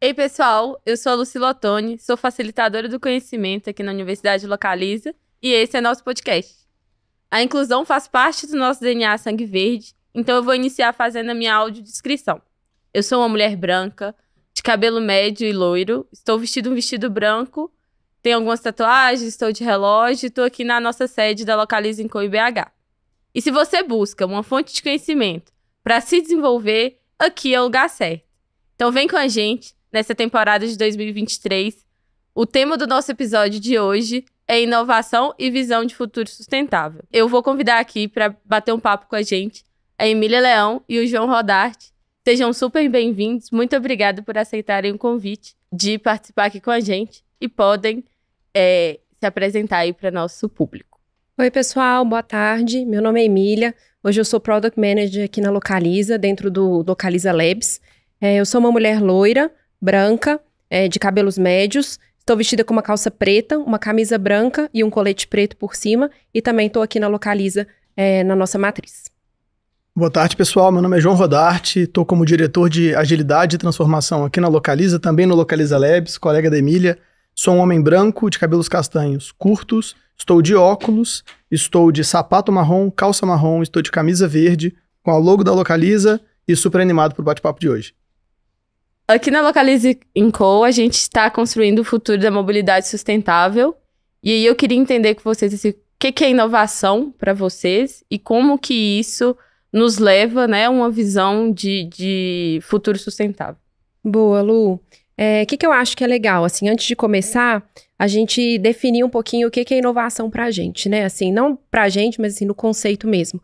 Ei, pessoal, eu sou a Lucila Ottoni, sou facilitadora do conhecimento aqui na Universidade Localiza e esse é nosso podcast. A inclusão faz parte do nosso DNA Sangue Verde, então eu vou iniciar fazendo a minha audiodescrição. Eu sou uma mulher branca, de cabelo médio e loiro, estou vestindo um vestido branco, tenho algumas tatuagens, estou de relógio e estou aqui na nossa sede da Localiza em BH. E se você busca uma fonte de conhecimento para se desenvolver, aqui é o lugar certo. Então vem com a gente nessa temporada de 2023. O tema do nosso episódio de hoje é inovação e visão de futuro sustentável. Eu vou convidar aqui para bater um papo com a gente a Emília Leão e o João Rodarte. Sejam super bem-vindos. Muito obrigada por aceitarem o convite de participar aqui com a gente e podem se apresentar aí para nosso público. Oi, pessoal. Boa tarde. Meu nome é Emília. Hoje eu sou Product Manager aqui na Localiza, dentro do Localiza Labs. Eu sou uma mulher loira, branca, de cabelos médios. Estou vestida com uma calça preta, uma camisa branca e um colete preto por cima. E também estou aqui na Localiza, na nossa matriz. Boa tarde, pessoal. Meu nome é João Rodarte. Estou como diretor de agilidade e transformação aqui na Localiza, também no Localiza Labs, colega da Emília. Sou um homem branco, de cabelos castanhos curtos. Estou de óculos, estou de sapato marrom, calça marrom, estou de camisa verde, com a logo da Localiza e super animado para o bate-papo de hoje. Aqui na Localiza Co, a gente está construindo o futuro da mobilidade sustentável. E aí eu queria entender com vocês o que é inovação para vocês e como que isso nos leva, né, a uma visão de futuro sustentável. Boa, Lu. O que eu acho que é legal, assim, antes de começar, a gente definir um pouquinho o que é inovação pra gente, né? Assim, não pra gente, mas assim, no conceito mesmo.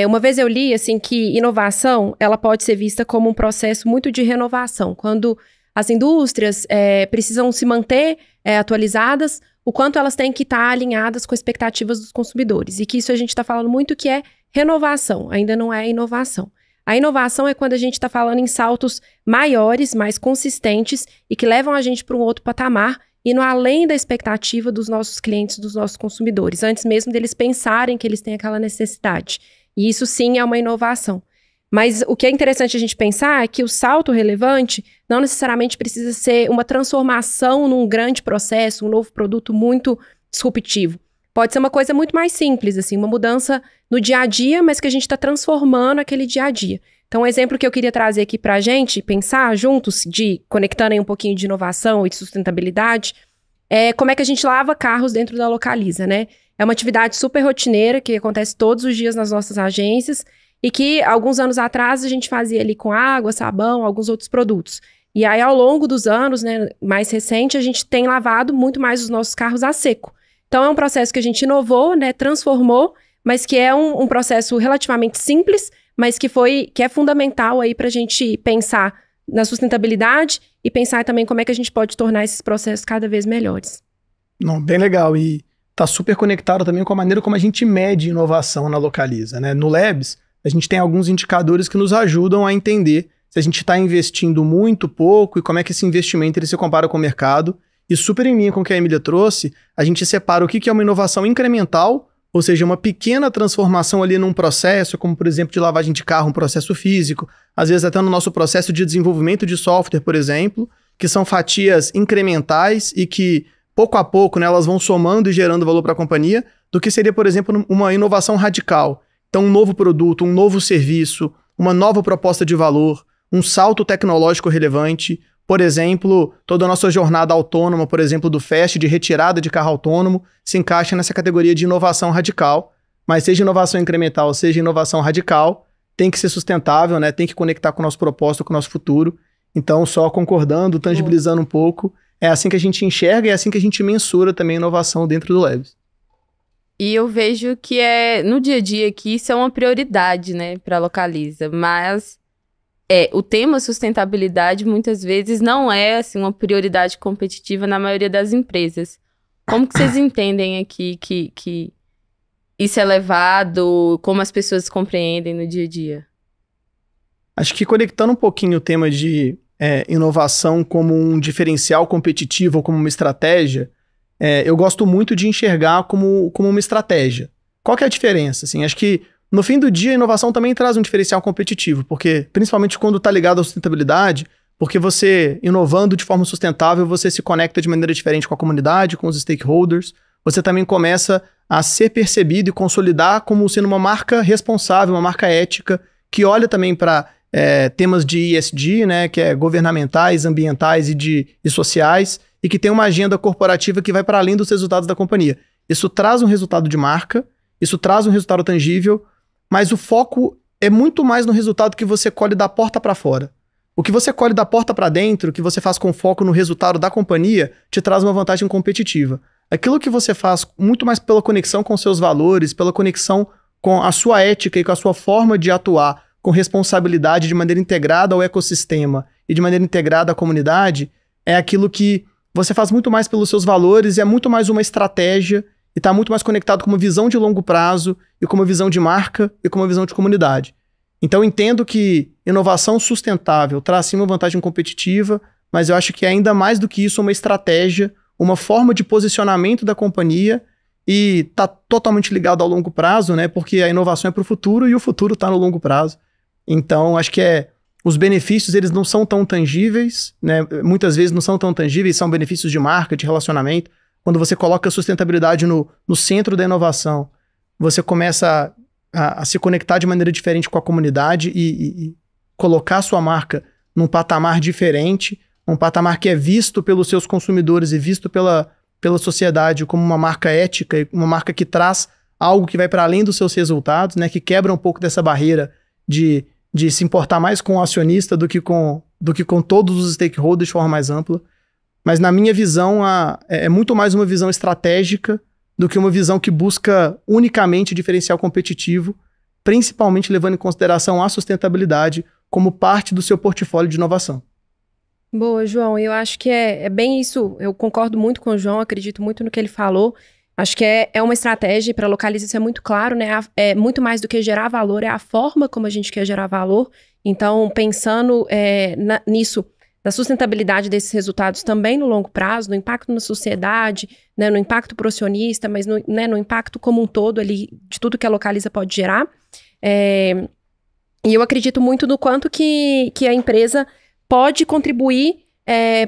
Uma vez eu li, assim, que inovação, ela pode ser vista como um processo muito de renovação. Quando as indústrias precisam se manter atualizadas, o quanto elas têm que estar alinhadas com expectativas dos consumidores. E que isso a gente está falando muito que é renovação, ainda não é inovação. A inovação é quando a gente está falando em saltos maiores, mais consistentes e que levam a gente para um outro patamar, indo além da expectativa dos nossos clientes, dos nossos consumidores, antes mesmo deles pensarem que eles têm aquela necessidade. E isso sim é uma inovação. Mas o que é interessante a gente pensar é que o salto relevante não necessariamente precisa ser uma transformação num grande processo, um novo produto muito disruptivo. Pode ser uma coisa muito mais simples, assim, uma mudança no dia a dia, mas que a gente está transformando aquele dia a dia. Então, um exemplo que eu queria trazer aqui para a gente, pensar juntos, conectando aí um pouquinho de inovação e de sustentabilidade, é como é que a gente lava carros dentro da Localiza, né? É uma atividade super rotineira que acontece todos os dias nas nossas agências e que, alguns anos atrás, a gente fazia ali com água, sabão, alguns outros produtos. E aí, ao longo dos anos, né, mais recente, a gente tem lavado muito mais os nossos carros a seco. Então, é um processo que a gente inovou, né, transformou, mas que é um processo relativamente simples, mas que é fundamental aí para a gente pensar na sustentabilidade e pensar também como é que a gente pode tornar esses processos cada vez melhores. Não, bem legal. E está super conectado também com a maneira como a gente mede inovação na Localiza, né? No Labs, a gente tem alguns indicadores que nos ajudam a entender se a gente está investindo muito, pouco e como é que esse investimento ele se compara com o mercado. E super em linha com o que a Emília trouxe, a gente separa o que é uma inovação incremental, ou seja, uma pequena transformação ali num processo, como por exemplo de lavagem de carro, um processo físico, às vezes até no nosso processo de desenvolvimento de software, por exemplo, que são fatias incrementais e que pouco a pouco, né, elas vão somando e gerando valor para a companhia, do que seria, por exemplo, uma inovação radical. Então, um novo produto, um novo serviço, uma nova proposta de valor, um salto tecnológico relevante. Por exemplo, toda a nossa jornada autônoma, por exemplo, do FAST, de retirada de carro autônomo, se encaixa nessa categoria de inovação radical. Mas seja inovação incremental, seja inovação radical, tem que ser sustentável, né? Tem que conectar com o nosso propósito, com o nosso futuro. Então, só concordando, tangibilizando um pouco, é assim que a gente enxerga e é assim que a gente mensura também a inovação dentro do Labs. E eu vejo que no dia a dia que isso é uma prioridade, né, para a Localiza, mas o tema sustentabilidade muitas vezes não é assim, uma prioridade competitiva na maioria das empresas. Como que vocês entendem aqui que isso é levado, como as pessoas compreendem no dia a dia? Acho que conectando um pouquinho o tema de inovação como um diferencial competitivo ou como uma estratégia, eu gosto muito de enxergar como uma estratégia. Qual que é a diferença? Assim, acho que no fim do dia a inovação também traz um diferencial competitivo, porque principalmente quando está ligado à sustentabilidade, Porque você, inovando de forma sustentável, você se conecta de maneira diferente com a comunidade, com os stakeholders. Você também começa a ser percebido e consolidar como sendo uma marca responsável, uma marca ética, que olha também para temas de ESG, né, que é governamentais, ambientais e sociais, e que tem uma agenda corporativa que vai para além dos resultados da companhia. Isso traz um resultado de marca, isso traz um resultado tangível, mas o foco é muito mais no resultado que você colhe da porta para fora. O que você colhe da porta para dentro, o que você faz com foco no resultado da companhia, te traz uma vantagem competitiva. Aquilo que você faz muito mais pela conexão com seus valores, pela conexão com a sua ética e com a sua forma de atuar com responsabilidade de maneira integrada ao ecossistema e de maneira integrada à comunidade, é aquilo que você faz muito mais pelos seus valores e é muito mais uma estratégia e está muito mais conectado com uma visão de longo prazo e com uma visão de marca e com uma visão de comunidade. Então, eu entendo que inovação sustentável traz sim uma vantagem competitiva, mas eu acho que é ainda mais do que isso uma estratégia, uma forma de posicionamento da companhia e está totalmente ligado ao longo prazo, né? Porque a inovação é para o futuro e o futuro está no longo prazo. Então, acho que os benefícios eles não são tão tangíveis, né? Muitas vezes não são tão tangíveis, são benefícios de marca, de relacionamento. Quando você coloca a sustentabilidade no centro da inovação, você começa a se conectar de maneira diferente com a comunidade e colocar a sua marca num patamar diferente, um patamar que é visto pelos seus consumidores e visto pela sociedade como uma marca ética, uma marca que traz algo que vai para além dos seus resultados, né, que quebra um pouco dessa barreira de se importar mais com o acionista do que com todos os stakeholders de forma mais ampla. Mas na minha visão, é muito mais uma visão estratégica do que uma visão que busca unicamente diferencial competitivo, principalmente levando em consideração a sustentabilidade como parte do seu portfólio de inovação. Boa, João. Eu acho que é bem isso. Eu concordo muito com o João, acredito muito no que ele falou. Acho que é uma estratégia, para a Localiza isso é muito claro, né? É muito mais do que gerar valor, é a forma como a gente quer gerar valor. Então, pensando nisso, da sustentabilidade desses resultados também no longo prazo, no impacto na sociedade, né, no impacto pro acionista, mas no impacto como um todo ali, de tudo que a Localiza pode gerar. E eu acredito muito no quanto que a empresa pode contribuir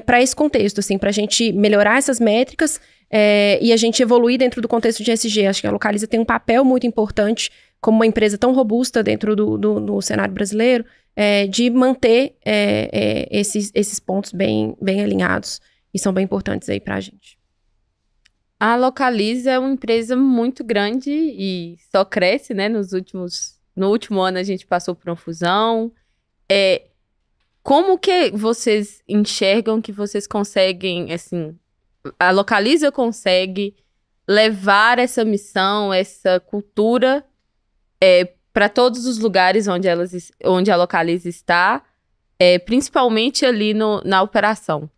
para esse contexto, assim, para a gente melhorar essas métricas e a gente evoluir dentro do contexto de ESG. Acho que a Localiza tem um papel muito importante como uma empresa tão robusta dentro do cenário brasileiro, de manter esses pontos bem alinhados e são bem importantes aí para a gente. A Localiza é uma empresa muito grande e só cresce, né? No último ano a gente passou por uma fusão. Como que vocês enxergam que vocês conseguem, assim, a Localiza consegue levar essa missão, essa cultura para todos os lugares onde a Localiza está, principalmente ali na operação?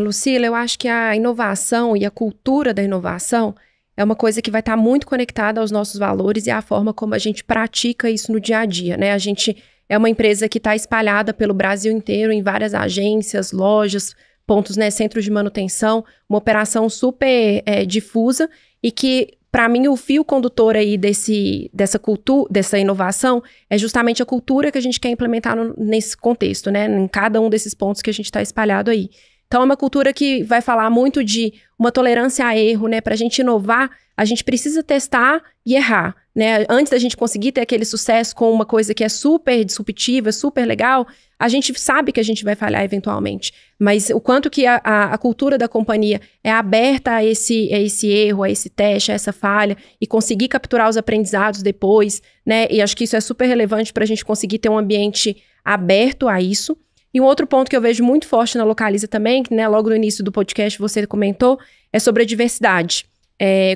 Lucila, eu acho que a inovação e a cultura da inovação é uma coisa que vai estar muito conectada aos nossos valores e à forma como a gente pratica isso no dia a dia, né? A gente é uma empresa que está espalhada pelo Brasil inteiro, em várias agências, lojas, pontos, né, centros de manutenção, uma operação super difusa e que, para mim, o fio condutor aí dessa inovação é justamente a cultura que a gente quer implementar nesse contexto, né, em cada um desses pontos que a gente está espalhado aí. Então, é uma cultura que vai falar muito de uma tolerância a erro, né? Para a gente inovar, a gente precisa testar e errar, né? Antes da gente conseguir ter aquele sucesso com uma coisa que é super disruptiva, super legal, a gente sabe que a gente vai falhar eventualmente. Mas o quanto que a cultura da companhia é aberta a esse erro, a esse teste, a essa falha, e conseguir capturar os aprendizados depois, né? E acho que isso é super relevante para a gente conseguir ter um ambiente aberto a isso. E um outro ponto que eu vejo muito forte na Localiza também, que, né, logo no início do podcast você comentou, é sobre a diversidade.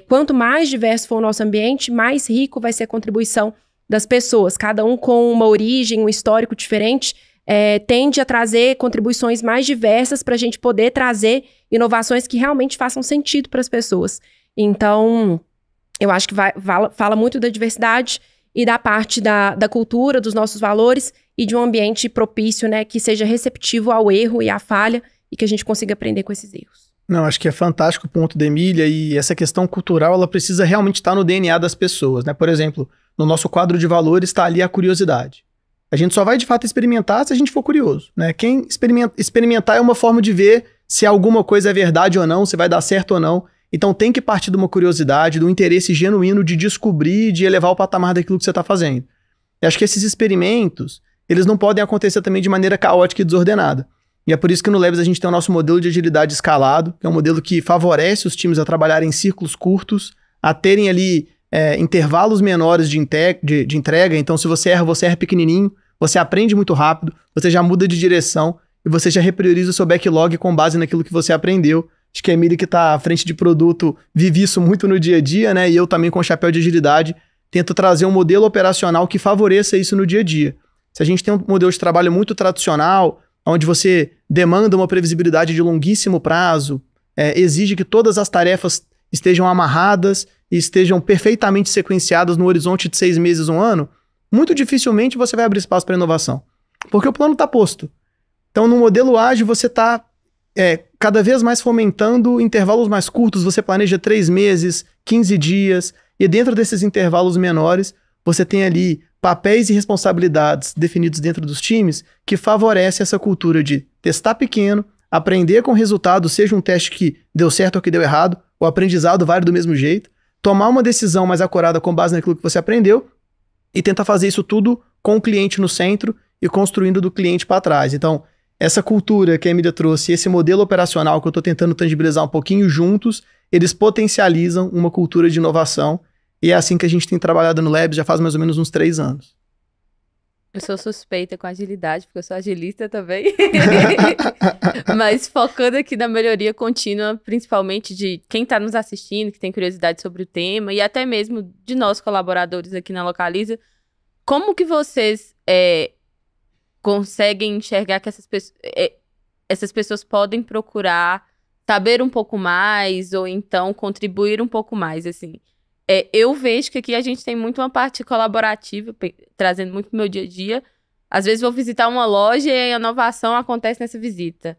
Quanto mais diverso for o nosso ambiente, mais rico vai ser a contribuição das pessoas. Cada um com uma origem, um histórico diferente, tende a trazer contribuições mais diversas para a gente poder trazer inovações que realmente façam sentido para as pessoas. Então, eu acho que fala muito da diversidade e da parte da cultura, dos nossos valores e de um ambiente propício, né, que seja receptivo ao erro e à falha e que a gente consiga aprender com esses erros. Não, acho que é fantástico o ponto da Emília, e essa questão cultural, ela precisa realmente estar no DNA das pessoas, né? Por exemplo, no nosso quadro de valores está ali a curiosidade. A gente só vai de fato experimentar se a gente for curioso, né? Quem experimentar é uma forma de ver se alguma coisa é verdade ou não, se vai dar certo ou não. Então tem que partir de uma curiosidade, do interesse genuíno de descobrir, de elevar o patamar daquilo que você está fazendo. Eu acho que esses experimentos, eles não podem acontecer também de maneira caótica e desordenada. E é por isso que no Labs a gente tem o nosso modelo de agilidade escalado, que é um modelo que favorece os times a trabalharem em ciclos curtos, a terem ali intervalos menores de entrega. Então, se você erra pequenininho, você aprende muito rápido, você já muda de direção e você já reprioriza o seu backlog com base naquilo que você aprendeu. Acho que a Emília, que está à frente de produto, vive isso muito no dia a dia, né? E eu também, com o chapéu de agilidade, tento trazer um modelo operacional que favoreça isso no dia a dia. Se a gente tem um modelo de trabalho muito tradicional, onde você demanda uma previsibilidade de longuíssimo prazo, exige que todas as tarefas estejam amarradas e estejam perfeitamente sequenciadas no horizonte de 6 meses, 1 ano, muito dificilmente você vai abrir espaço para inovação, porque o plano está posto. Então, no modelo ágil, você está cada vez mais fomentando intervalos mais curtos, você planeja 3 meses, 15 dias, e dentro desses intervalos menores, você tem ali papéis e responsabilidades definidos dentro dos times que favorece essa cultura de testar pequeno, aprender com o resultado, seja um teste que deu certo ou que deu errado, o aprendizado vale do mesmo jeito, tomar uma decisão mais acurada com base naquilo que você aprendeu e tentar fazer isso tudo com o cliente no centro e construindo do cliente para trás. Então, essa cultura que a Emília trouxe, esse modelo operacional que eu estou tentando tangibilizar um pouquinho juntos, eles potencializam uma cultura de inovação. E é assim que a gente tem trabalhado no Labs já faz mais ou menos uns 3 anos. Eu sou suspeita com agilidade, porque eu sou agilista também. Mas focando aqui na melhoria contínua, principalmente de quem está nos assistindo, que tem curiosidade sobre o tema, e até mesmo de nós colaboradores aqui na Localiza, como que vocês conseguem enxergar que essas pessoas podem procurar saber um pouco mais, ou então contribuir um pouco mais, assim? Eu vejo que aqui a gente tem muito uma parte colaborativa, trazendo muito pro meu dia a dia. Às vezes vou visitar uma loja e a inovação acontece nessa visita.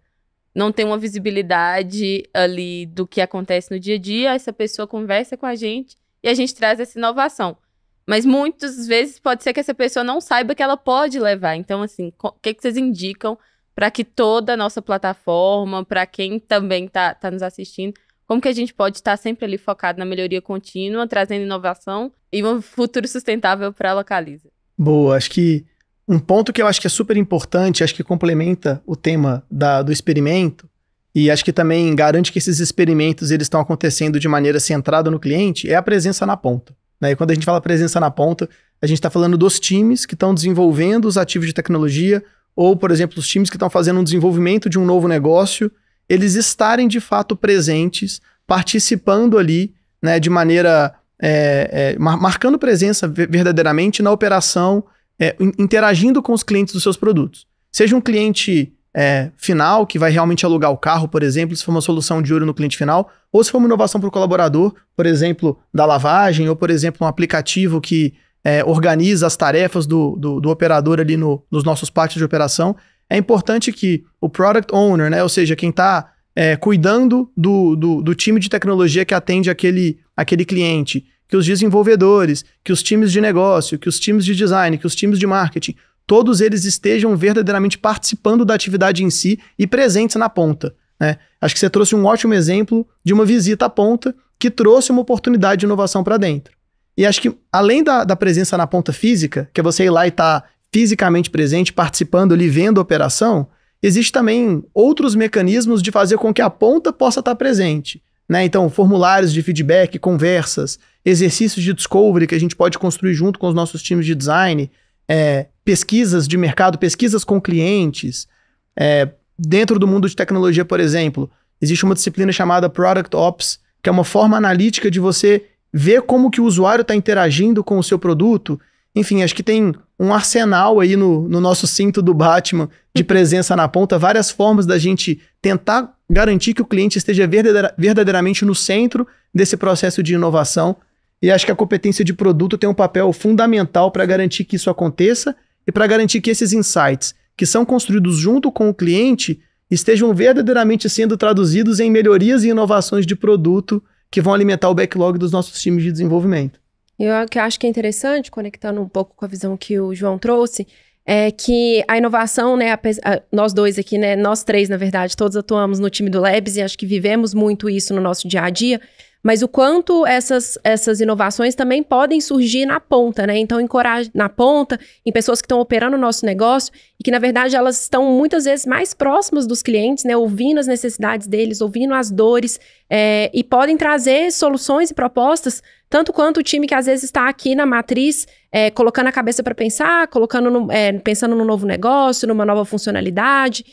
Não tem uma visibilidade ali do que acontece no dia a dia, essa pessoa conversa com a gente e a gente traz essa inovação. Mas muitas vezes pode ser que essa pessoa não saiba que ela pode levar. Então, assim, o que vocês indicam para que toda a nossa plataforma, para quem também tá nos assistindo, como que a gente pode estar sempre ali focado na melhoria contínua, trazendo inovação e um futuro sustentável para a Localiza? Boa, acho que um ponto que eu acho que é super importante, acho que complementa o tema do experimento, e acho que também garante que esses experimentos eles estão acontecendo de maneira centrada no cliente, é a presença na ponta. Né? E quando a gente fala presença na ponta, a gente está falando dos times que estão desenvolvendo os ativos de tecnologia, ou, por exemplo, os times que estão fazendo um desenvolvimento de um novo negócio, eles estarem de fato presentes, participando ali, né, de maneira, marcando presença verdadeiramente na operação, interagindo com os clientes dos seus produtos. Seja um cliente final, que vai realmente alugar o carro, por exemplo, se for uma solução de ouro no cliente final, ou se for uma inovação para o colaborador, por exemplo, da lavagem, ou, por exemplo, um aplicativo que organiza as tarefas do operador ali nos nossos pátios de operação. É importante que o Product Owner, né, ou seja, quem está cuidando do time de tecnologia que atende aquele cliente, que os desenvolvedores, que os times de negócio, que os times de design, que os times de marketing, todos eles estejam verdadeiramente participando da atividade em si e presentes na ponta. Né? Acho que você trouxe um ótimo exemplo de uma visita à ponta que trouxe uma oportunidade de inovação para dentro. E acho que, além da presença na ponta física, que é você ir lá e estar fisicamente presente, participando ali, vendo a operação, existe também outros mecanismos de fazer com que a ponta possa estar presente. Né? Então, formulários de feedback, conversas, exercícios de discovery que a gente pode construir junto com os nossos times de design, pesquisas de mercado, pesquisas com clientes. Dentro do mundo de tecnologia, por exemplo, existe uma disciplina chamada Product Ops, que é uma forma analítica de você ver como que o usuário está interagindo com o seu produto. Enfim, acho que tem um arsenal aí no nosso cinto do Batman de presença na ponta, várias formas da gente tentar garantir que o cliente esteja verdadeiramente no centro desse processo de inovação. E acho que a competência de produto tem um papel fundamental para garantir que isso aconteça e para garantir que esses insights que são construídos junto com o cliente estejam verdadeiramente sendo traduzidos em melhorias e inovações de produto que vão alimentar o backlog dos nossos times de desenvolvimento. Eu acho que é interessante, conectando um pouco com a visão que o João trouxe, é que a inovação, né, nós dois aqui, né, nós três, na verdade, todos atuamos no time do Labs e acho que vivemos muito isso no nosso dia a dia, mas o quanto essas inovações também podem surgir na ponta, né? Então, na ponta, em pessoas que estão operando o nosso negócio e que, na verdade, elas estão muitas vezes mais próximas dos clientes, né? Ouvindo as necessidades deles, ouvindo as dores e podem trazer soluções e propostas, tanto quanto o time que às vezes está aqui na matriz, colocando a cabeça para pensar, pensando no novo negócio, numa nova funcionalidade,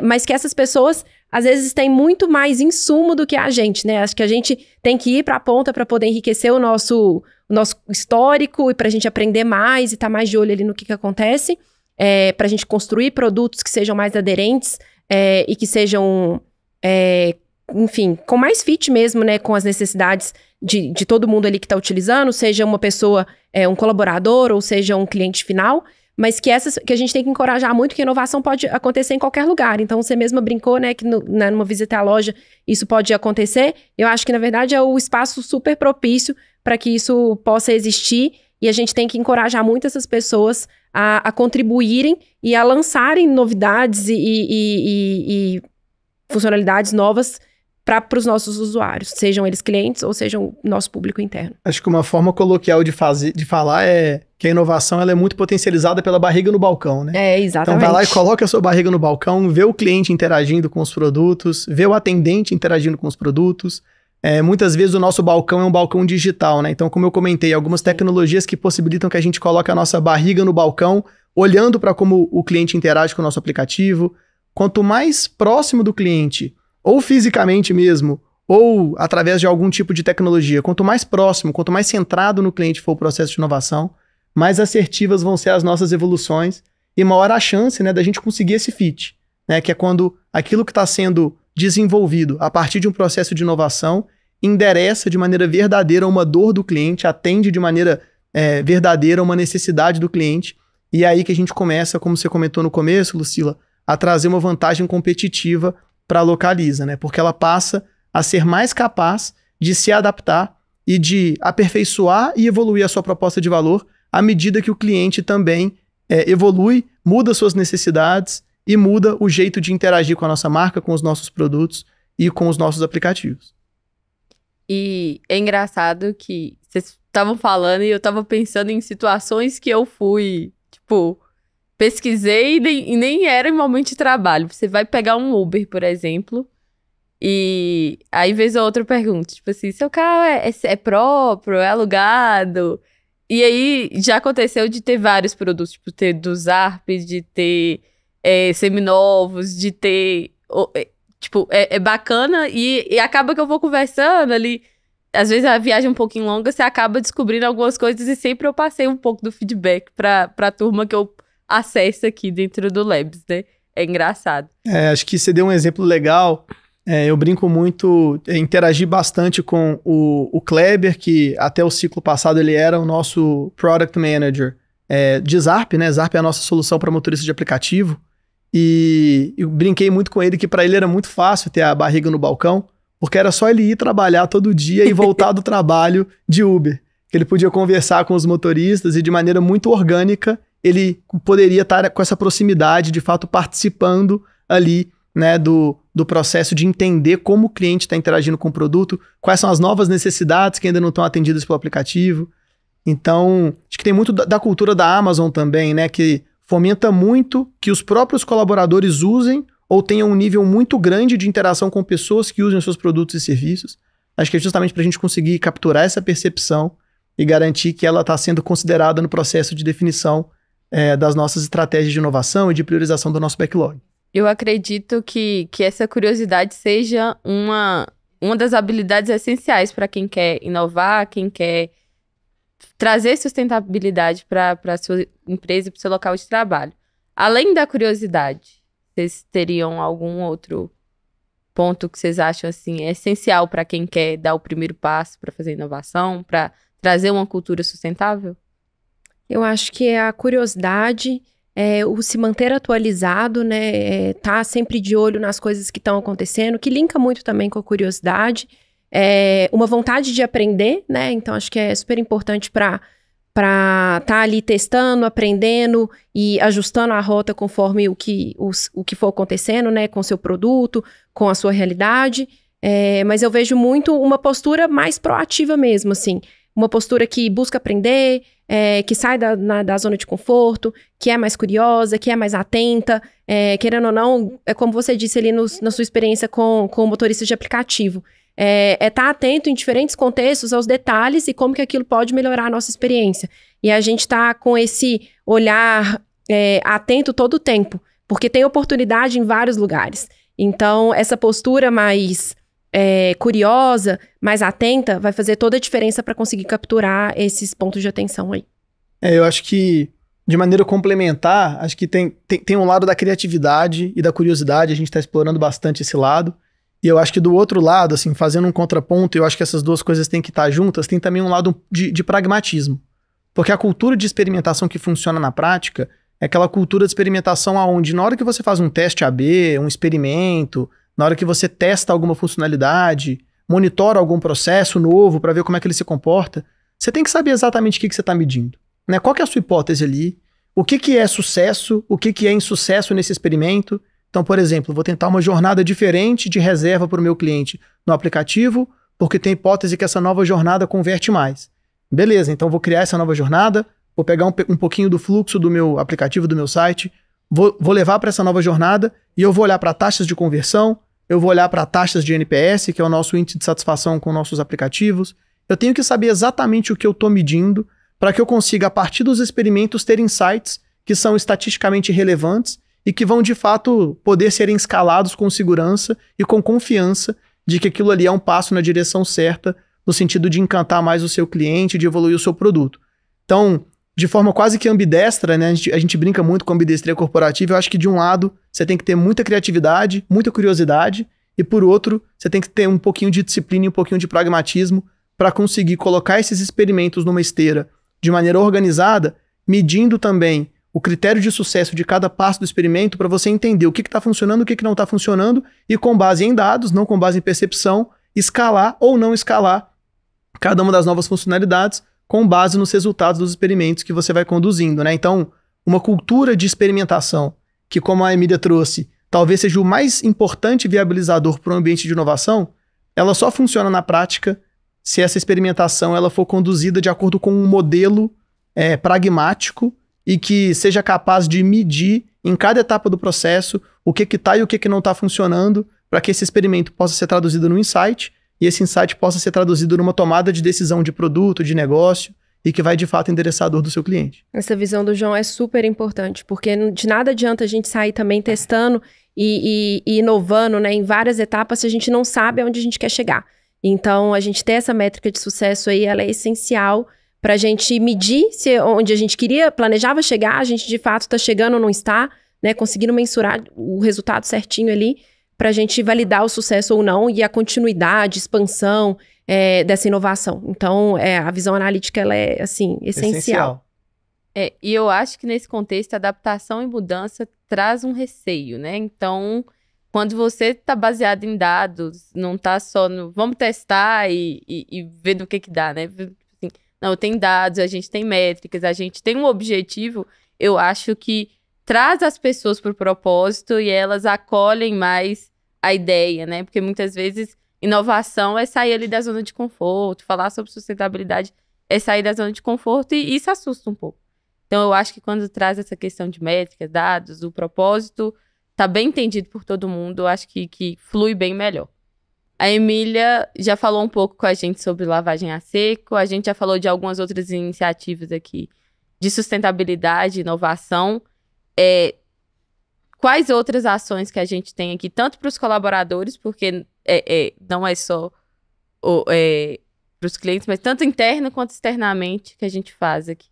mas que essas pessoas às vezes têm muito mais insumo do que a gente, né? Acho que a gente tem que ir para a ponta para poder enriquecer o nosso histórico e para a gente aprender mais e estar mais de olho ali no que acontece, para a gente construir produtos que sejam mais aderentes e que sejam, enfim, com mais fit mesmo, né? Com as necessidades de todo mundo ali que está utilizando, seja uma pessoa, um colaborador ou seja um cliente final, mas que a gente tem que encorajar muito, que a inovação pode acontecer em qualquer lugar. Então, você mesma brincou, né, que numa visita à loja isso pode acontecer. Eu acho que, na verdade, é o espaço super propício para que isso possa existir e a gente tem que encorajar muito essas pessoas a contribuírem e a lançarem novidades e funcionalidades novas para os nossos usuários, sejam eles clientes ou sejam nosso público interno. Acho que uma forma coloquial de falar é que a inovação ela é muito potencializada pela barriga no balcão, né? Exatamente. Então vai lá e coloca a sua barriga no balcão, vê o cliente interagindo com os produtos, vê o atendente interagindo com os produtos. Muitas vezes o nosso balcão é um balcão digital, né? Então, como eu comentei, algumas tecnologias que possibilitam que a gente coloque a nossa barriga no balcão, olhando para como o cliente interage com o nosso aplicativo. Quanto mais próximo do cliente, ou fisicamente mesmo, ou através de algum tipo de tecnologia, quanto mais próximo, quanto mais centrado no cliente for o processo de inovação, mais assertivas vão ser as nossas evoluções e maior a chance, né, da gente conseguir esse fit, né, que é quando aquilo que está sendo desenvolvido a partir de um processo de inovação endereça de maneira verdadeira uma dor do cliente, atende de maneira verdadeira uma necessidade do cliente, e é aí que a gente começa, como você comentou no começo, Lucila, a trazer uma vantagem competitiva para a Localiza, né? Porque ela passa a ser mais capaz de se adaptar e de aperfeiçoar e evoluir a sua proposta de valor à medida que o cliente também evolui, muda suas necessidades e muda o jeito de interagir com a nossa marca, com os nossos produtos e com os nossos aplicativos. E é engraçado que vocês estavam falando e eu estava pensando em situações que eu fui, pesquisei e nem era em momento de trabalho. Você vai pegar um Uber, por exemplo, e aí vez ou outra pergunta, assim, seu carro é próprio, é alugado? E aí já aconteceu de ter vários produtos, ter do Zarp, de ter seminovos, de ter... é bacana e acaba que eu vou conversando ali. Às vezes a viagem é um pouquinho longa, você acaba descobrindo algumas coisas e sempre eu passei um pouco do feedback pra turma que eu acesso aqui dentro do Labs, né? É engraçado. Acho que você deu um exemplo legal. Eu brinco muito, interagi bastante com o Kleber, que até o ciclo passado ele era o nosso Product Manager de Zarp, né? Zarp é a nossa solução para motorista de aplicativo. E eu brinquei muito com ele que para ele era muito fácil ter a barriga no balcão, porque era só ele ir trabalhar todo dia e voltar do trabalho de Uber. Que ele podia conversar com os motoristas e de maneira muito orgânica ele poderia estar com essa proximidade, de fato participando ali, né, do processo de entender como o cliente está interagindo com o produto, quais são as novas necessidades que ainda não estão atendidas pelo aplicativo. Então, acho que tem muito da cultura da Amazon também, né, que fomenta muito que os próprios colaboradores usem ou tenham um nível muito grande de interação com pessoas que usam os seus produtos e serviços. Acho que é justamente para a gente conseguir capturar essa percepção e garantir que ela está sendo considerada no processo de definição das nossas estratégias de inovação e de priorização do nosso backlog. Eu acredito que essa curiosidade seja uma das habilidades essenciais para quem quer inovar, quem quer trazer sustentabilidade para a sua empresa e para o seu local de trabalho. Além da curiosidade, vocês teriam algum outro ponto que vocês acham assim, essencial para quem quer dar o primeiro passo para fazer inovação, para trazer uma cultura sustentável? Eu acho que é a curiosidade, o se manter atualizado, né? Tá sempre de olho nas coisas que estão acontecendo, que linka muito também com a curiosidade. Uma vontade de aprender, né? Então, acho que é super importante para para estar ali testando, aprendendo e ajustando a rota conforme o que for acontecendo, né, com o seu produto, com a sua realidade. Mas eu vejo muito uma postura mais proativa mesmo, assim. Uma postura que busca aprender, que sai da zona de conforto, que é mais curiosa, que é mais atenta. Querendo ou não, é como você disse ali na sua experiência com o motorista de aplicativo. Estar atento em diferentes contextos aos detalhes e como que aquilo pode melhorar a nossa experiência. E a gente tá com esse olhar atento todo o tempo, porque tem oportunidade em vários lugares. Então, essa postura mais curiosa, mais atenta, vai fazer toda a diferença para conseguir capturar esses pontos de atenção aí. Eu acho que, de maneira complementar, acho que tem um lado da criatividade e da curiosidade, a gente está explorando bastante esse lado. E eu acho que do outro lado, assim, fazendo um contraponto, eu acho que essas duas coisas têm que estar juntas, tem também um lado de pragmatismo. Porque a cultura de experimentação que funciona na prática é aquela cultura de experimentação onde, na hora que você faz um teste AB, um experimento, na hora que você testa alguma funcionalidade, monitora algum processo novo para ver como é que ele se comporta, você tem que saber exatamente o que você está medindo, né? Qual que é a sua hipótese ali? O que é sucesso? O que é insucesso nesse experimento? Então, por exemplo, vou tentar uma jornada diferente de reserva para o meu cliente no aplicativo, porque tem hipótese que essa nova jornada converte mais. Beleza, então vou criar essa nova jornada, vou pegar um pouquinho do fluxo do meu aplicativo, do meu site, vou levar para essa nova jornada e eu vou olhar para taxas de conversão, eu vou olhar para taxas de NPS, que é o nosso índice de satisfação com nossos aplicativos. Eu tenho que saber exatamente o que eu estou medindo para que eu consiga, a partir dos experimentos, ter insights que são estatisticamente relevantes e que vão, de fato, poder serem escalados com segurança e com confiança de que aquilo ali é um passo na direção certa, no sentido de encantar mais o seu cliente, de evoluir o seu produto. Então, de forma quase que ambidestra, né? A gente brinca muito com ambidestria corporativa. Eu acho que, de um lado, você tem que ter muita criatividade, muita curiosidade, e, por outro, você tem que ter um pouquinho de disciplina e um pouquinho de pragmatismo para conseguir colocar esses experimentos numa esteira de maneira organizada, medindo também o critério de sucesso de cada passo do experimento para você entender o que está funcionando, o que não está funcionando e, com base em dados, não com base em percepção, escalar ou não escalar cada uma das novas funcionalidades com base nos resultados dos experimentos que você vai conduzindo, né? Então, uma cultura de experimentação que, como a Emília trouxe, talvez seja o mais importante viabilizador para um ambiente de inovação, ela só funciona na prática se essa experimentação ela for conduzida de acordo com um modelo pragmático e que seja capaz de medir em cada etapa do processo o que está e o que não está funcionando para que esse experimento possa ser traduzido num insight e esse insight possa ser traduzido numa tomada de decisão de produto, de negócio e que vai de fato endereçar a dor do seu cliente. Essa visão do João é super importante, porque de nada adianta a gente sair também testando e inovando, né, em várias etapas se a gente não sabe aonde a gente quer chegar. Então, a gente ter essa métrica de sucesso aí, ela é essencial para a gente medir se onde a gente planejava chegar, a gente de fato está chegando ou não está, né, conseguindo mensurar o resultado certinho ali, para a gente validar o sucesso ou não e a continuidade, expansão dessa inovação. Então, a visão analítica, ela é, assim, essencial. E eu acho que nesse contexto, adaptação e mudança traz um receio, né? Então, quando você está baseado em dados, não está só no vamos testar e ver no que dá, né? Assim, não, tem dados, a gente tem métricas, a gente tem um objetivo, eu acho que traz as pessoas para o propósito e elas acolhem mais a ideia, né? Porque muitas vezes inovação é sair ali da zona de conforto, falar sobre sustentabilidade é sair da zona de conforto e isso assusta um pouco. Então, eu acho que quando traz essa questão de métricas, dados, o propósito, tá bem entendido por todo mundo, eu acho que flui bem melhor. A Emília já falou um pouco com a gente sobre lavagem a seco, a gente já falou de algumas outras iniciativas aqui de sustentabilidade, inovação. Quais outras ações que a gente tem aqui, tanto para os colaboradores, porque não é só para os clientes, mas tanto interno quanto externamente que a gente faz aqui?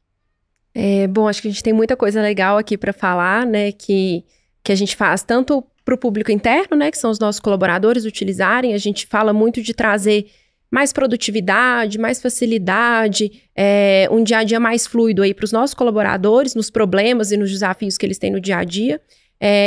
Bom, acho que a gente tem muita coisa legal aqui para falar, né, que a gente faz tanto para o público interno, né, que são os nossos colaboradores utilizarem. A gente fala muito de trazer mais produtividade, mais facilidade, um dia a dia mais fluido aí para os nossos colaboradores, nos problemas e nos desafios que eles têm no dia a dia,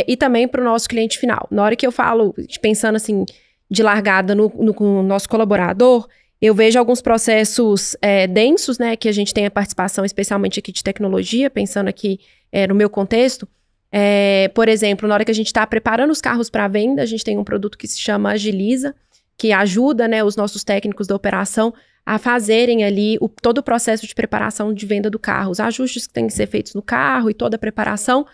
e também para o nosso cliente final. Na hora que eu falo, pensando assim, de largada no nosso colaborador, Eu vejo alguns processos densos, né, que a gente tem a participação, especialmente aqui de tecnologia, pensando aqui no meu contexto. Por exemplo, na hora que a gente está preparando os carros para venda, a gente tem um produto que se chama Agiliza, que ajuda, né, os nossos técnicos da operação a fazerem ali todo o processo de preparação de venda do carro, os ajustes que têm que ser feitos no carro e toda a preparação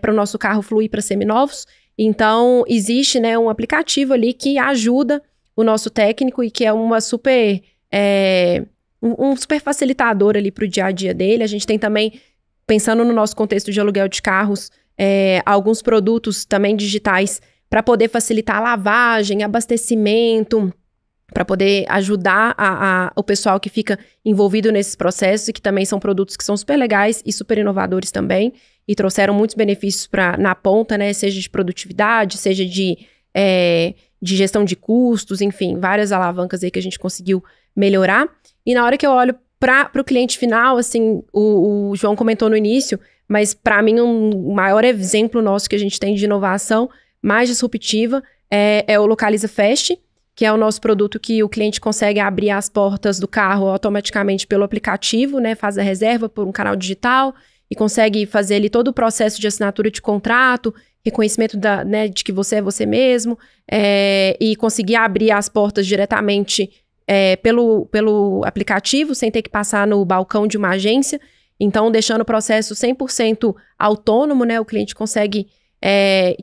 para o nosso carro fluir para seminovos. Então, existe, né, um aplicativo ali que ajuda o nosso técnico e que é uma super, um super facilitador ali para o dia a dia dele. A gente tem também, pensando no nosso contexto de aluguel de carros, alguns produtos também digitais para poder facilitar a lavagem, abastecimento, para poder ajudar o pessoal que fica envolvido nesses processos, e que também são produtos que são super legais e super inovadores também, e trouxeram muitos benefícios na ponta, né, seja de produtividade, seja de gestão de custos, enfim, várias alavancas aí que a gente conseguiu melhorar. E na hora que eu olho para o cliente final, assim, o João comentou no início, mas para mim o maior exemplo nosso que a gente tem de inovação mais disruptiva é o Localiza Fast, que é o nosso produto que o cliente consegue abrir as portas do carro automaticamente pelo aplicativo, né, faz a reserva por um canal digital e consegue fazer ali todo o processo de assinatura de contrato, reconhecimento né, de que você é você mesmo, e conseguir abrir as portas diretamente pelo aplicativo, sem ter que passar no balcão de uma agência. Então, deixando o processo 100% autônomo, né, o cliente consegue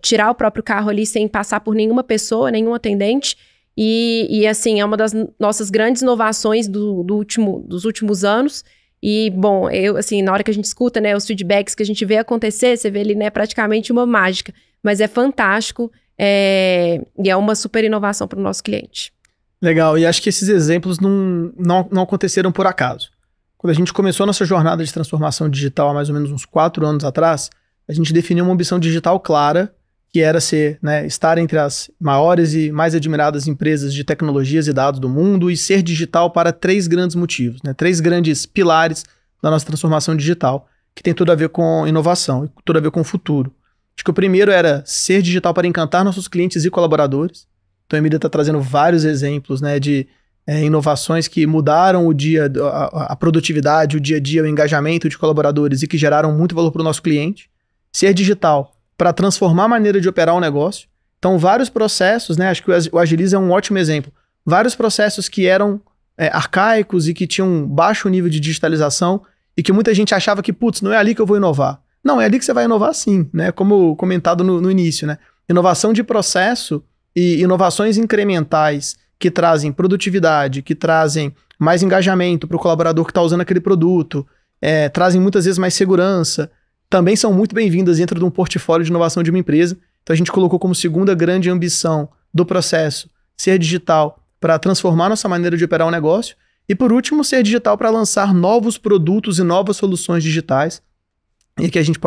tirar o próprio carro ali sem passar por nenhuma pessoa, nenhum atendente. E assim, é uma das nossas grandes inovações dos últimos anos. E, bom, assim, na hora que a gente escuta, né, os feedbacks que a gente vê acontecer, você vê ali, né, praticamente uma mágica. Mas é fantástico e é uma super inovação para o nosso cliente. Legal, e acho que esses exemplos não aconteceram por acaso. Quando a gente começou a nossa jornada de transformação digital há mais ou menos uns 4 anos atrás, a gente definiu uma ambição digital clara, que era estar entre as maiores e mais admiradas empresas de tecnologias e dados do mundo, e ser digital para 3 grandes motivos, né? 3 grandes pilares da nossa transformação digital, que tem tudo a ver com inovação, e tudo a ver com o futuro. Acho que o primeiro era ser digital para encantar nossos clientes e colaboradores. Então a Emília está trazendo vários exemplos, né, de inovações que mudaram a produtividade, o dia a dia, o engajamento de colaboradores e que geraram muito valor para o nosso cliente. Ser digital para transformar a maneira de operar um negócio. Então, vários processos, né? Acho que o Agiliza é um ótimo exemplo. Vários processos que eram arcaicos e que tinham um baixo nível de digitalização e que muita gente achava que, putz, não é ali que eu vou inovar. Não, é ali que você vai inovar sim, né? Como comentado no início, né? Inovação de processo e inovações incrementais que trazem produtividade, que trazem mais engajamento para o colaborador que está usando aquele produto, trazem muitas vezes mais segurança, também são muito bem-vindas dentro de um portfólio de inovação de uma empresa. Então a gente colocou como segunda grande ambição do processo ser digital para transformar nossa maneira de operar um negócio. E por último, ser digital para lançar novos produtos e novas soluções digitais. E aqui a gente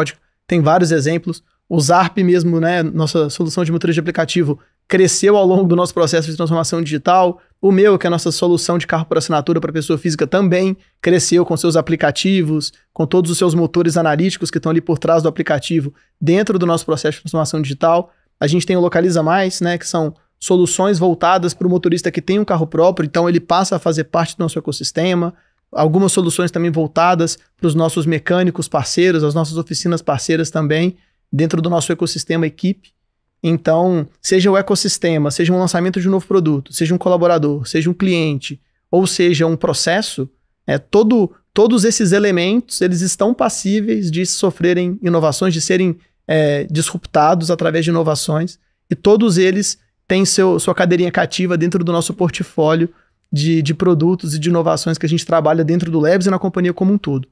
tem vários exemplos. O Zarp mesmo, né, nossa solução de motorista de aplicativo, cresceu ao longo do nosso processo de transformação digital. O meu, que é a nossa solução de carro por assinatura para pessoa física, também cresceu com seus aplicativos, com todos os seus motores analíticos que estão ali por trás do aplicativo, dentro do nosso processo de transformação digital. A gente tem o Localiza Mais, né, que são soluções voltadas para o motorista que tem um carro próprio, então ele passa a fazer parte do nosso ecossistema. Algumas soluções também voltadas para os nossos mecânicos parceiros, as nossas oficinas parceiras também, dentro do nosso ecossistema equipe. Então, seja o ecossistema, seja um lançamento de um novo produto, seja um colaborador, seja um cliente, ou seja um processo, todos esses elementos, eles estão passíveis de sofrerem inovações, de serem disruptados através de inovações, e todos eles têm sua cadeirinha cativa dentro do nosso portfólio de produtos e de inovações que a gente trabalha dentro do Labs e na companhia como um todo.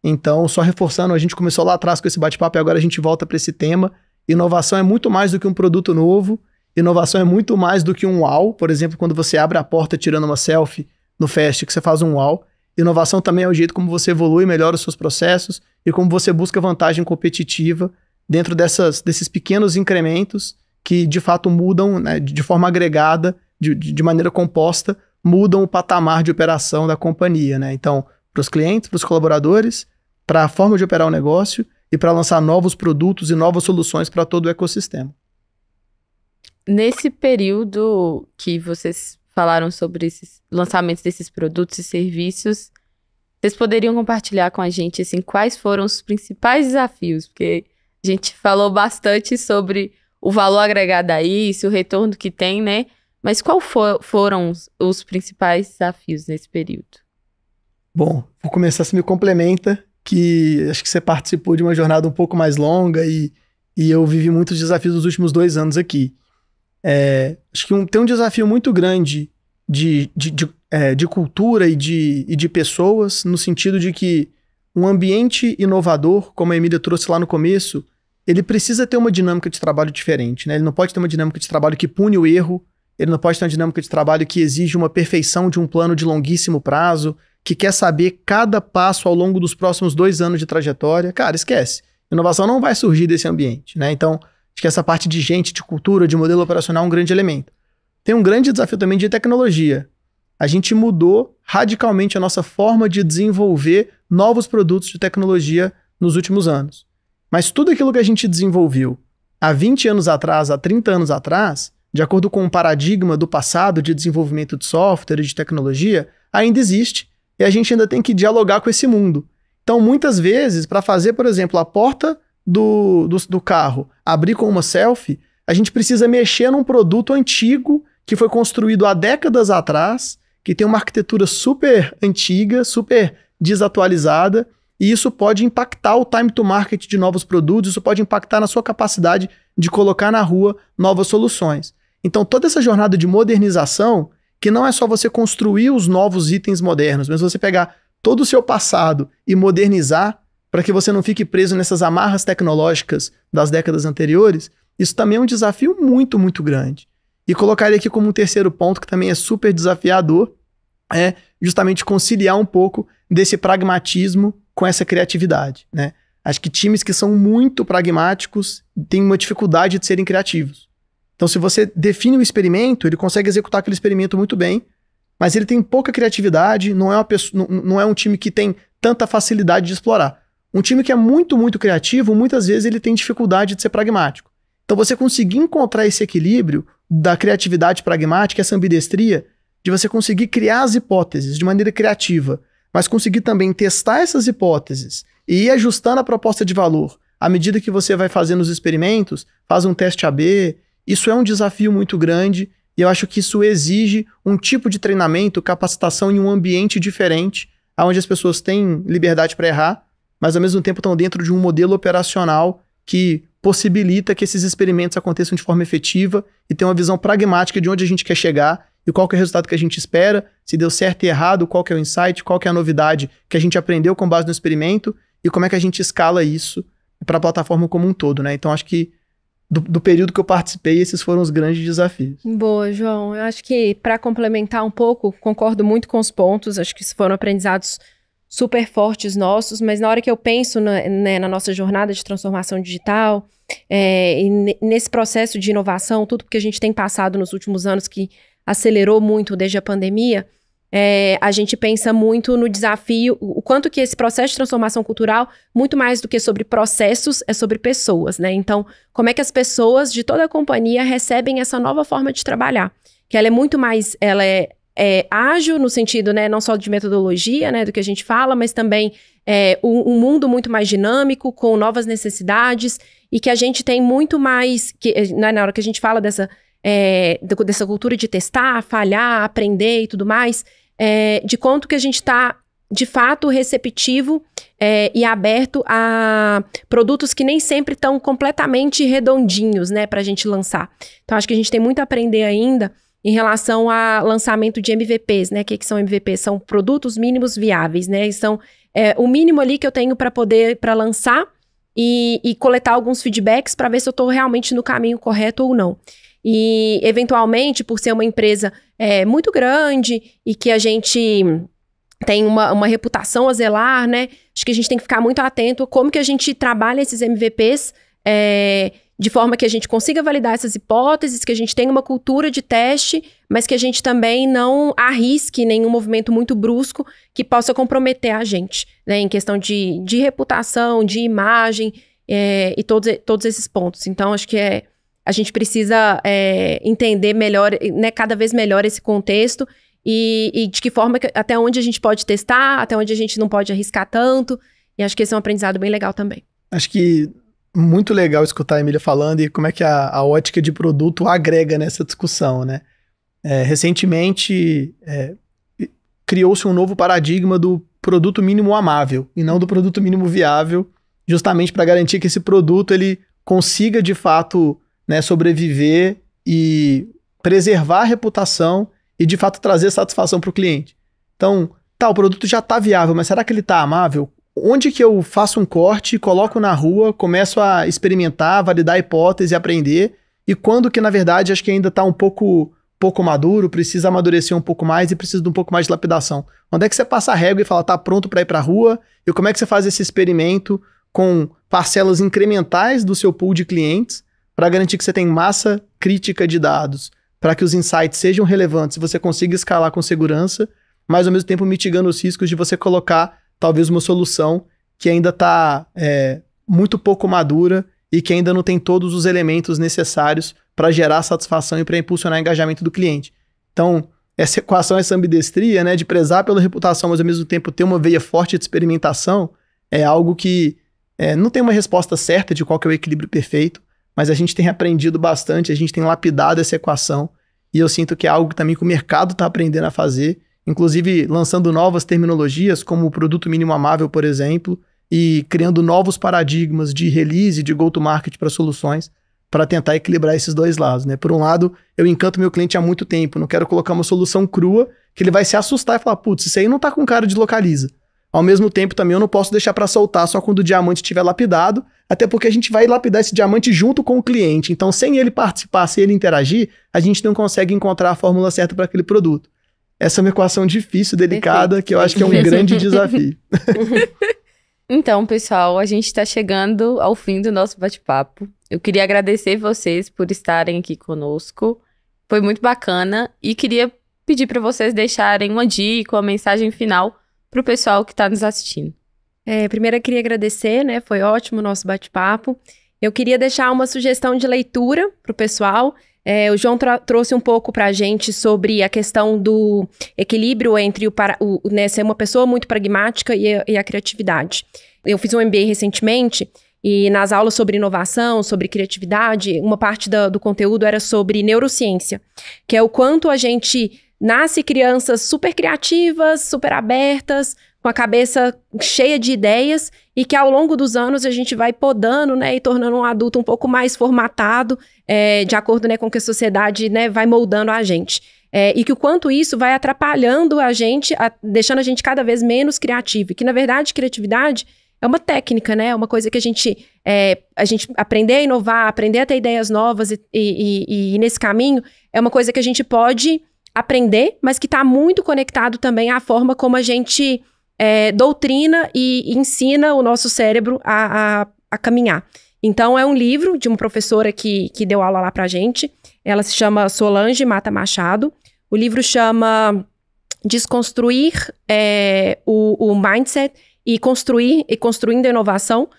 Então, só reforçando, a gente começou lá atrás com esse bate-papo e agora a gente volta para esse tema. Inovação é muito mais do que um produto novo, inovação é muito mais do que um uau. Por exemplo, quando você abre a porta tirando uma selfie no Fast, que você faz um uau. Inovação também é o jeito como você evolui e melhora os seus processos e como você busca vantagem competitiva dentro desses pequenos incrementos que de fato mudam, né, de forma agregada, de maneira composta, mudam o patamar de operação da companhia, né? Então, para os clientes, para os colaboradores, para a forma de operar o negócio e para lançar novos produtos e novas soluções para todo o ecossistema. Nesse período que vocês falaram sobre esses lançamentos desses produtos e serviços. Vocês poderiam compartilhar com a gente, assim, quais foram os principais desafios? Porque a gente falou bastante sobre o valor agregado a isso, o retorno que tem, né? Mas qual foram os principais desafios nesse período? Bom, vou começar, você me complementa, que acho que você participou de uma jornada um pouco mais longa e eu vivi muitos desafios nos últimos 2 anos aqui. Acho que tem um desafio muito grande de cultura e de pessoas, no sentido de que um ambiente inovador, como a Emília trouxe lá no começo, ele precisa ter uma dinâmica de trabalho diferente, né? Ele não pode ter uma dinâmica de trabalho que pune o erro, ele não pode ter uma dinâmica de trabalho que exige uma perfeição de um plano de longuíssimo prazo, que quer saber cada passo ao longo dos próximos 2 anos de trajetória. Cara, esquece. Inovação não vai surgir desse ambiente, né? Então, acho que essa parte de gente, de cultura, de modelo operacional é um grande elemento. Tem um grande desafio também de tecnologia. A gente mudou radicalmente a nossa forma de desenvolver novos produtos de tecnologia nos últimos anos. Mas tudo aquilo que a gente desenvolveu há 20 anos atrás, há 30 anos atrás, de acordo com o paradigma do passado de desenvolvimento de software e de tecnologia, ainda existe e a gente ainda tem que dialogar com esse mundo. Então, muitas vezes, para fazer, por exemplo, a porta do carro abrir com uma selfie, a gente precisa mexer num produto antigo que foi construído há décadas atrás, que tem uma arquitetura super antiga, super desatualizada, e isso pode impactar o time to market de novos produtos, isso pode impactar na sua capacidade de colocar na rua novas soluções. Então, toda essa jornada de modernização, que não é só você construir os novos itens modernos, mas você pegar todo o seu passado e modernizar para que você não fique preso nessas amarras tecnológicas das décadas anteriores, isso também é um desafio muito, muito grande. E colocaria aqui como um terceiro ponto, que também é super desafiador, é justamente conciliar um pouco desse pragmatismo com essa criatividade, né? Acho que times que são muito pragmáticos têm uma dificuldade de serem criativos. Então, se você define o experimento, ele consegue executar aquele experimento muito bem, mas ele tem pouca criatividade, não é um time que tem tanta facilidade de explorar. Um time que é muito, muito criativo, muitas vezes ele tem dificuldade de ser pragmático. Então, você conseguir encontrar esse equilíbrio da criatividade pragmática, essa ambidestria, de você conseguir criar as hipóteses de maneira criativa, mas conseguir também testar essas hipóteses e ir ajustando a proposta de valor à medida que você vai fazendo os experimentos, faz um teste AB. Isso é um desafio muito grande e eu acho que isso exige um tipo de treinamento, capacitação em um ambiente diferente, onde as pessoas têm liberdade para errar, mas ao mesmo tempo estão dentro de um modelo operacional que possibilita que esses experimentos aconteçam de forma efetiva e tem uma visão pragmática de onde a gente quer chegar e qual que é o resultado que a gente espera, se deu certo e errado, qual que é o insight, qual que é a novidade que a gente aprendeu com base no experimento e como é que a gente escala isso para a plataforma como um todo, né? Então, acho que do período que eu participei, esses foram os grandes desafios. Boa, João. Eu acho que, para complementar um pouco, concordo muito com os pontos, acho que foram aprendizados super fortes nossos, mas na hora que eu penso na nossa jornada de transformação digital, e nesse processo de inovação, tudo que a gente tem passado nos últimos anos, que acelerou muito desde a pandemia, a gente pensa muito no desafio, o quanto que esse processo de transformação cultural, muito mais do que sobre processos, é sobre pessoas, né? Então, como é que as pessoas de toda a companhia recebem essa nova forma de trabalhar? Que ela é muito mais, ela é ágil no sentido, né, não só de metodologia, né, do que a gente fala, mas também um mundo muito mais dinâmico, com novas necessidades, e que a gente tem muito mais, na hora que a gente fala dessa cultura de testar, falhar, aprender e tudo mais, de quanto que a gente está, de fato, receptivo e aberto a produtos que nem sempre estão completamente redondinhos, né, para a gente lançar. Então, acho que a gente tem muito a aprender ainda em relação a lançamento de MVPs, né? O que são MVPs? São produtos mínimos viáveis, né? E são o mínimo ali que eu tenho para lançar e coletar alguns feedbacks para ver se eu estou realmente no caminho correto ou não. E, eventualmente, por ser uma empresa muito grande e que a gente tem uma reputação a zelar, né? Acho que a gente tem que ficar muito atento a como que a gente trabalha esses MVPs de forma que a gente consiga validar essas hipóteses, que a gente tenha uma cultura de teste, mas que a gente também não arrisque nenhum movimento muito brusco que possa comprometer a gente, né? Em questão de reputação, de imagem e todos esses pontos. Então, acho que a gente precisa entender melhor, né, cada vez melhor esse contexto e de que forma, até onde a gente pode testar, até onde a gente não pode arriscar tanto. E acho que esse é um aprendizado bem legal também. Acho que muito legal escutar a Emília falando e como é que a ótica de produto agrega nessa discussão, né? Recentemente, criou-se um novo paradigma do produto mínimo amável e não do produto mínimo viável, justamente para garantir que esse produto ele consiga, de fato, né, sobreviver e preservar a reputação e, de fato, trazer satisfação para o cliente. Então, o produto já está viável, mas será que ele está amável? Onde que eu faço um corte, coloco na rua, começo a experimentar, validar a hipótese, aprender, e quando que, na verdade, acho que ainda está um pouco maduro, precisa amadurecer um pouco mais e precisa de um pouco mais de lapidação. Onde é que você passa a régua e fala, tá pronto para ir para a rua? E como é que você faz esse experimento com parcelas incrementais do seu pool de clientes para garantir que você tem massa crítica de dados, para que os insights sejam relevantes e você consiga escalar com segurança, mas ao mesmo tempo mitigando os riscos de você colocar talvez uma solução que ainda está muito pouco madura e que ainda não tem todos os elementos necessários para gerar satisfação e para impulsionar o engajamento do cliente. Então, essa equação, essa ambidestria, né, de prezar pela reputação, mas ao mesmo tempo ter uma veia forte de experimentação, é algo que não tem uma resposta certa de qual que é o equilíbrio perfeito, mas a gente tem aprendido bastante, a gente tem lapidado essa equação, e eu sinto que é algo que também que o mercado está aprendendo a fazer, inclusive lançando novas terminologias, como o produto mínimo amável, por exemplo, e criando novos paradigmas de release, de go-to-market para soluções, para tentar equilibrar esses dois lados, né? Por um lado, eu encanto meu cliente há muito tempo, não quero colocar uma solução crua que ele vai se assustar e falar, putz, isso aí não tá com cara de localiza. Ao mesmo tempo, também eu não posso deixar para soltar só quando o diamante estiver lapidado, até porque a gente vai lapidar esse diamante junto com o cliente. Então, sem ele participar, sem ele interagir, a gente não consegue encontrar a fórmula certa para aquele produto. Essa é uma equação difícil, delicada, perfeito, que eu acho que é um grande desafio. Então, pessoal, a gente está chegando ao fim do nosso bate-papo. Eu queria agradecer vocês por estarem aqui conosco. Foi muito bacana e queria pedir para vocês deixarem uma dica, uma mensagem final para o pessoal que está nos assistindo. Primeiro eu queria agradecer, né? Foi ótimo o nosso bate-papo. Eu queria deixar uma sugestão de leitura para o pessoal. O João trouxe um pouco para a gente sobre a questão do equilíbrio entre né, ser uma pessoa muito pragmática e a criatividade. Eu fiz um MBA recentemente e nas aulas sobre inovação, sobre criatividade, uma parte do conteúdo era sobre neurociência, que é o quanto a gente nasce crianças super criativas, super abertas, com a cabeça cheia de ideias e que ao longo dos anos a gente vai podando, né, e tornando um adulto um pouco mais formatado, de acordo, né, com o que a sociedade, né, vai moldando a gente. E que o quanto isso vai atrapalhando a gente, deixando a gente cada vez menos criativo. E que, na verdade, criatividade é uma técnica, né? É uma coisa que a gente aprender a inovar, aprender a ter ideias novas e nesse caminho, é uma coisa que a gente pode aprender, mas que está muito conectado também à forma como a gente doutrina e ensina o nosso cérebro a caminhar. Então, é um livro de uma professora que deu aula lá pra gente. Ela se chama Solange Mata Machado. O livro chama Desconstruir o Mindset e Construindo a Inovação.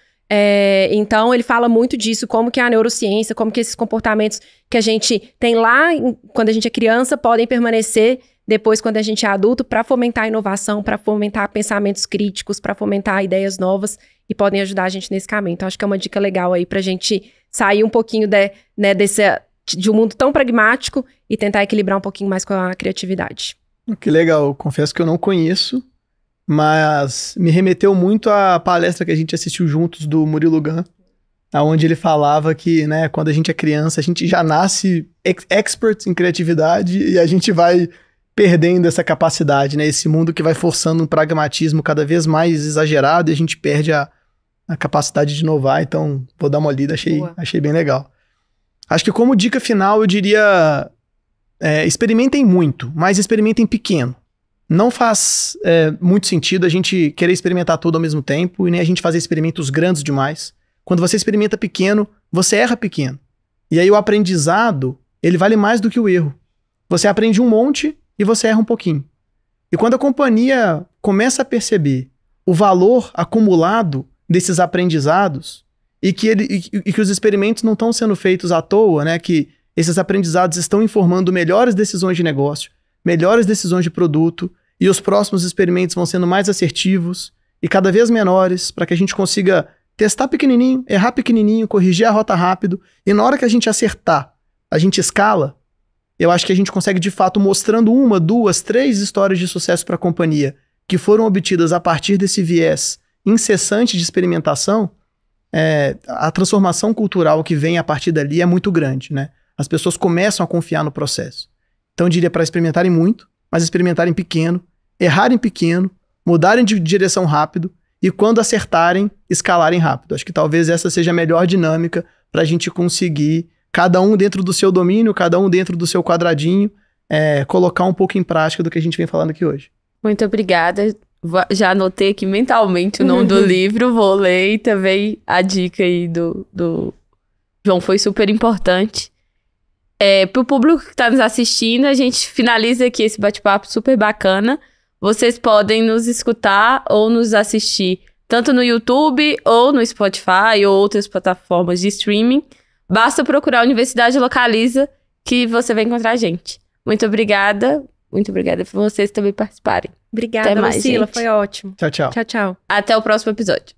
Então, ele fala muito disso, como que a neurociência, como que esses comportamentos que a gente tem lá quando a gente é criança podem permanecer depois quando a gente é adulto para fomentar a inovação, para fomentar pensamentos críticos, para fomentar ideias novas e podem ajudar a gente nesse caminho. Então, acho que é uma dica legal aí pra gente sair um pouquinho de um mundo tão pragmático e tentar equilibrar um pouquinho mais com a criatividade. Que legal. Confesso que eu não conheço, mas me remeteu muito à palestra que a gente assistiu juntos do Murilo Gun, onde ele falava que, né, quando a gente é criança, a gente já nasce expert em criatividade e a gente vai perdendo essa capacidade, né? Esse mundo que vai forçando um pragmatismo cada vez mais exagerado e a gente perde a capacidade de inovar. Então, vou dar uma lida, achei bem legal. Acho que como dica final, eu diria, experimentem muito, mas experimentem pequeno. Não faz muito sentido a gente querer experimentar tudo ao mesmo tempo e nem a gente fazer experimentos grandes demais. Quando você experimenta pequeno, você erra pequeno. E aí o aprendizado, ele vale mais do que o erro. Você aprende um monte e você erra um pouquinho. E quando a companhia começa a perceber o valor acumulado desses aprendizados e que os experimentos não estão sendo feitos à toa, né? Que esses aprendizados estão informando melhores decisões de negócio, melhores decisões de produto, e os próximos experimentos vão sendo mais assertivos e cada vez menores, para que a gente consiga testar pequenininho, errar pequenininho, corrigir a rota rápido, e na hora que a gente acertar, a gente escala. Eu acho que a gente consegue, de fato, mostrando 1, 2, 3 histórias de sucesso para a companhia que foram obtidas a partir desse viés incessante de experimentação, a transformação cultural que vem a partir dali é muito grande, né? As pessoas começam a confiar no processo. Então, eu diria para experimentarem muito, mas experimentarem pequeno, errarem pequeno, mudarem de direção rápido e, quando acertarem, escalarem rápido. Acho que talvez essa seja a melhor dinâmica para a gente conseguir, cada um dentro do seu domínio, cada um dentro do seu quadradinho, colocar um pouco em prática do que a gente vem falando aqui hoje. Muito obrigada. Já anotei aqui mentalmente o nome do livro, vou ler, e também a dica aí do João foi super importante. Para o público que está nos assistindo, a gente finaliza aqui esse bate-papo super bacana. Vocês podem nos escutar ou nos assistir tanto no YouTube ou no Spotify ou outras plataformas de streaming. Basta procurar a Universidade Localiza que você vai encontrar a gente. Muito obrigada. Muito obrigada por vocês também participarem. Obrigada, Lucila. Foi ótimo. Tchau, tchau. Tchau, tchau. Até o próximo episódio.